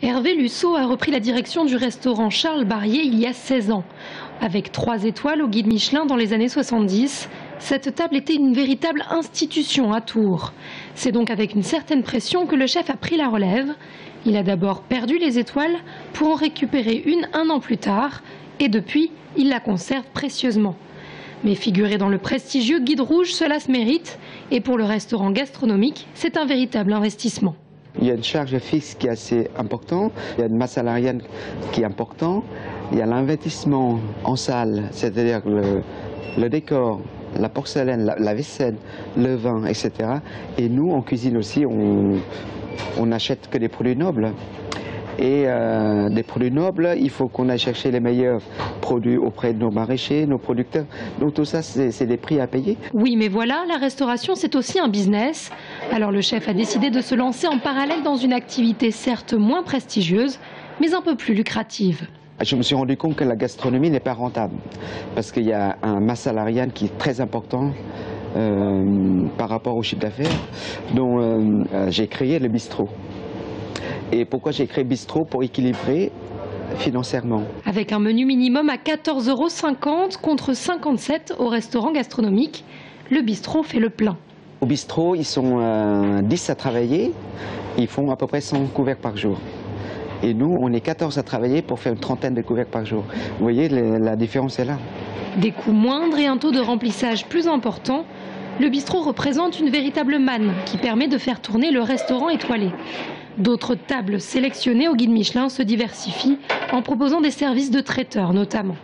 Hervé Lusseau a repris la direction du restaurant Charles Barrier il y a 16 ans. Avec 3 étoiles au guide Michelin dans les années 70, cette table était une véritable institution à Tours. C'est donc avec une certaine pression que le chef a pris la relève. Il a d'abord perdu les étoiles pour en récupérer une un an plus tard et depuis, il la conserve précieusement. Mais figurer dans le prestigieux Guide Rouge, cela se mérite et pour le restaurant gastronomique, c'est un véritable investissement. Il y a une charge fixe qui est assez importante, il y a une masse salariale qui est importante, il y a l'investissement en salle, c'est-à-dire le décor, la porcelaine, la vaisselle, le vin, etc. Et nous, en cuisine aussi, on n'achète que des produits nobles. Et des produits nobles, il faut qu'on aille chercher les meilleurs produits auprès de nos maraîchers, nos producteurs. Donc tout ça, c'est des prix à payer. Oui, mais voilà, la restauration, c'est aussi un business. Alors le chef a décidé de se lancer en parallèle dans une activité certes moins prestigieuse, mais un peu plus lucrative. Je me suis rendu compte que la gastronomie n'est pas rentable, parce qu'il y a un masse salariale qui est très important par rapport au chiffre d'affaires. Donc j'ai créé le bistrot. Et pourquoi j'ai créé bistrot? Pour équilibrer financièrement. Avec un menu minimum à 14,50 € contre 57 € au restaurant gastronomique, le bistrot fait le plein. Au bistrot, ils sont 10 à travailler, ils font à peu près 100 couverts par jour. Et nous, on est 14 à travailler pour faire une trentaine de couverts par jour. Vous voyez, la différence est là. Des coûts moindres et un taux de remplissage plus important, le bistrot représente une véritable manne qui permet de faire tourner le restaurant étoilé. D'autres tables sélectionnées au guide Michelin se diversifient en proposant des services de traiteurs notamment.